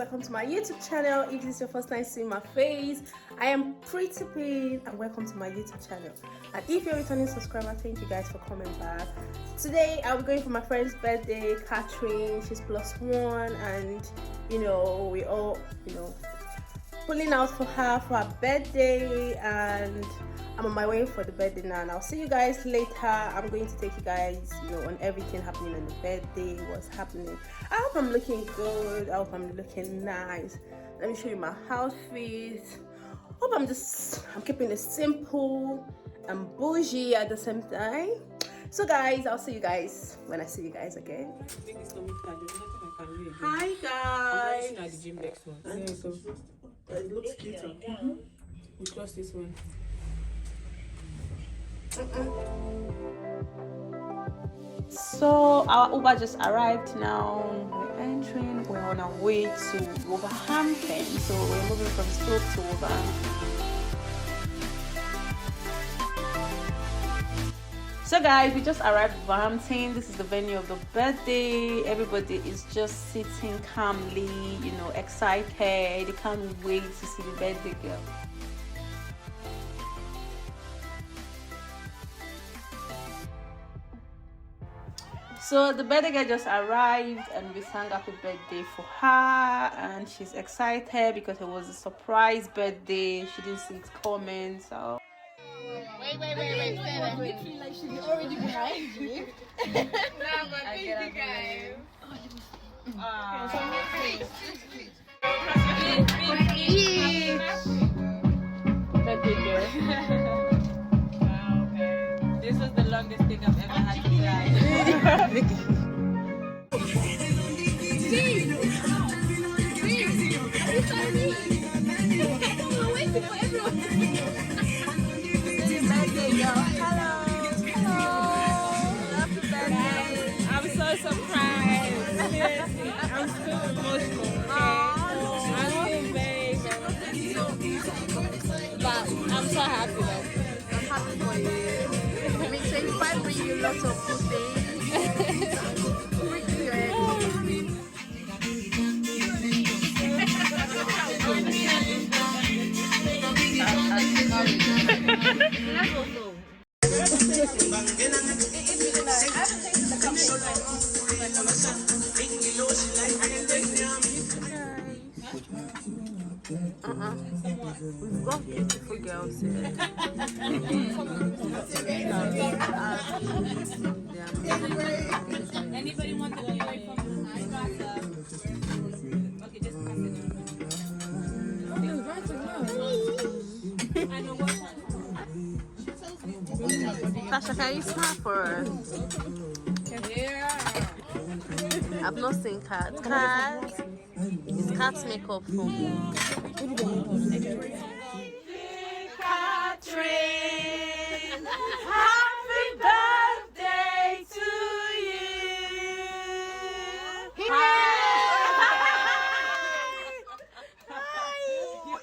welcome to my YouTube channel. If this is your first time seeing my face, I am Pretty Pin and welcome to my YouTube channel. And if you're a returning subscriber, thank you guys for coming back. Today I'll be going for my friend's birthday, Catherine. She's +1 and we all pulling out for her birthday, and I'm on my way for the birthday now, and I'll see you guys later. I'm going to take you guys on everything happening on the birthday, what's happening. I hope I'm looking good. I hope I'm looking nice. Let me show you my outfit. Hope I'm keeping it simple and bougie at the same time. So guys, I'll see you guys when I see you guys again. Hi guys. I'm at the gym next one. It looks cuter. We close this one. So our Uber just arrived now. We're entering. We're on our way to Wolverhampton. So we're moving from Stoke to Wolverhampton. So guys, we just arrived at Wolverhampton. This is the venue of the birthday. Everybody is just sitting calmly, excited. They can't wait to see the birthday girl. So the birthday girl just arrived and we sang happy birthday for her, and she's excited because it was a surprise birthday. She didn't see it coming, so Wait, like she's already behind you. No, but thank you guys. birthday girl. Wow, man. This was the longest thing I've ever had to drive. I'm so surprised. I'm so emotional. I'm still very, but I'm so happy though. I'm happy for you. I mean, 25 bring you lots of good things. We've got beautiful girls here. Anybody want to go away from the okay, just pass it on. Tasha, can you smile for us? Yeah. I've not seen Cat. Cat? Is Cat's makeup for me? Catherine, happy birthday to you. Who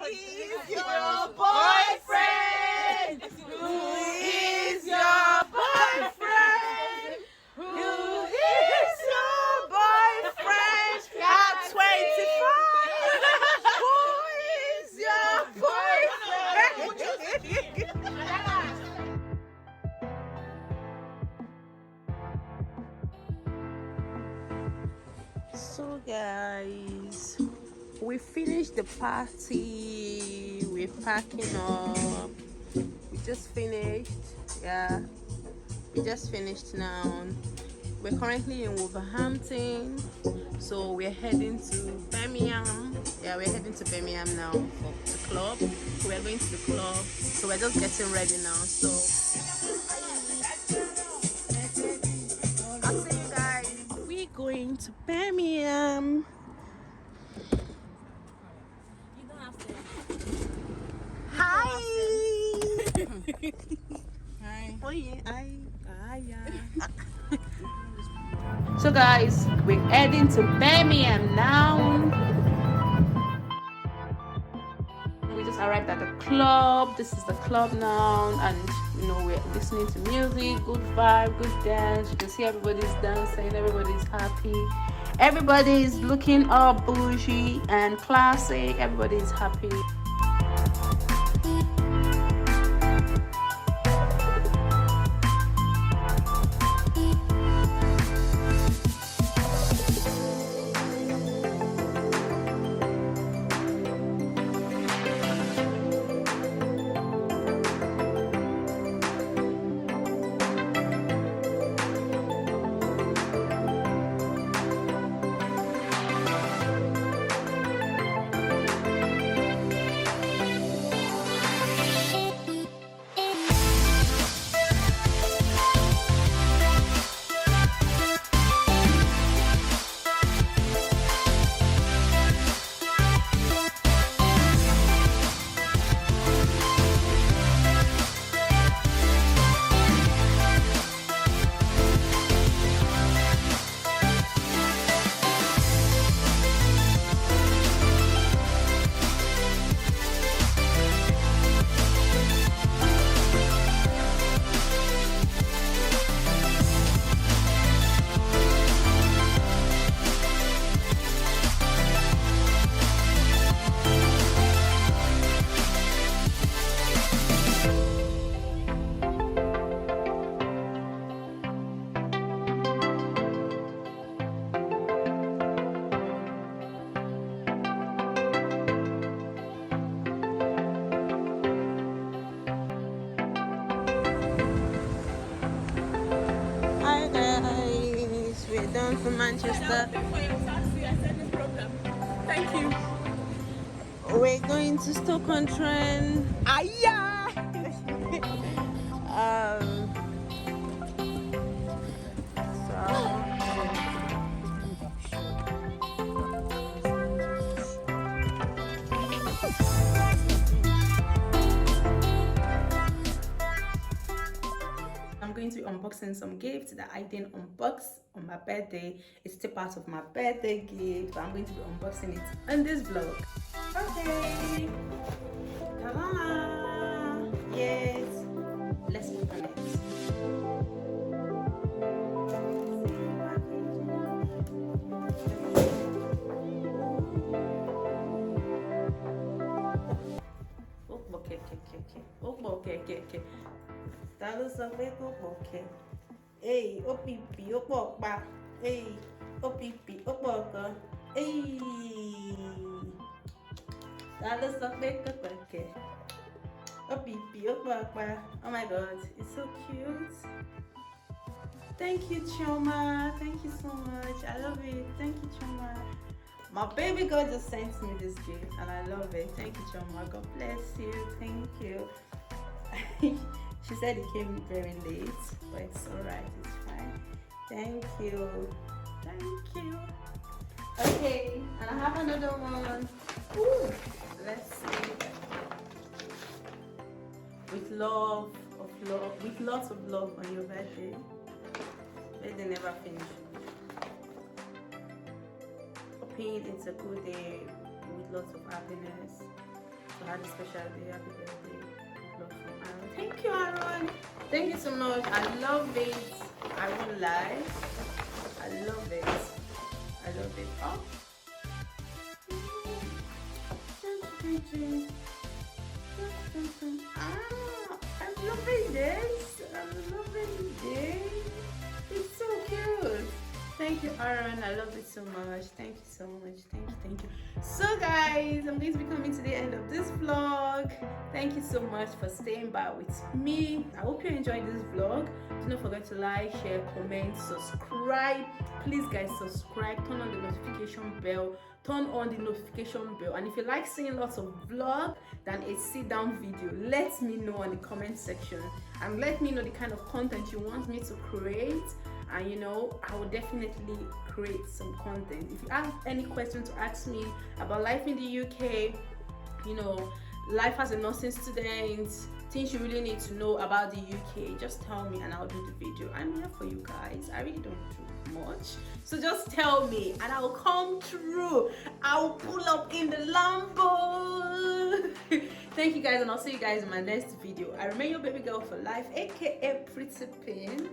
is your boyfriend? Who is your boyfriend? Who is your boyfriend at 25? Who is your boyfriend? So guys, we finished the party. We're packing up. We just finished. Yeah, we just finished now. We're currently in Wolverhampton, so we're heading to Birmingham. Yeah, we're heading to Birmingham now for the club. So we're going to the club. So we're just getting ready now. So I'll see you guys. We're going to Birmingham. Hi. Hi. Oh yeah. Hi. So guys, we're heading to Birmingham now. We just arrived at the club. This is the club now, and we're listening to music, good vibe, good dance. You can see everybody's dancing, everybody's happy. Everybody is looking all bougie and classic. Everybody is happy. Hi guys, we're done from Manchester. Thank you. We're going to Stoke-on-Trent. Aya! I'm going to be unboxing some gifts that I didn't unbox on my birthday. It's still part of my birthday gift, but I'm going to be unboxing it in this vlog. Okay. Ta-da! Yes. Let's open it. Okay. Ta ló sọ pé kò pọ̀ kẹ́? Hey, ó pìpì ó pọ̀ pa. Hey, ó pìpì ó pọ̀ gan. Hey, ta ló sọ pé kò pọ̀ kẹ́? Ó pìpì ó pọ̀ pa. Oh my God, it's so cute. Thank you, Chioma. Thank you so much. I love it. Thank you, Chioma. My baby girl just sent me this gift and I love it. Thank you, Chioma. God bless you. Thank you. She said it came very late, but it's alright, it's fine. Thank you. Okay, and I have another one. Ooh, let's see. With with lots of love on your birthday. Birthday never finish. Hoping it's a good day with lots of happiness. So have a special day. Happy birthday. Love from Aaron. Thank you, Aaron. Thank you so much. I love it. I won't lie. I love it. Oh. I'm loving this. It's so cute. Thank you, Aaron. I love it so much. Thank you so much. Thank you. So guys, I'm going to be coming to the end of this vlog. Thank you so much for staying by with me. I hope you enjoyed this vlog. Do not forget to like, share, comment, subscribe. Please guys, subscribe, turn on the notification bell. And if you like seeing lots of vlog than a sit down video, let me know in the comment section and let me know the kind of content you want me to create. And you know, I will definitely create some content. If you have any questions to ask me about life in the UK, you know, life as a nursing student, things you really need to know about the UK, just tell me and I'll do the video. I'm here for you guys. I really don't do much, so just tell me and I'll come through. I'll pull up in the Lambo. Thank you guys, and I'll see you guys in my next video. I remain your baby girl for life, aka Pretty Pin.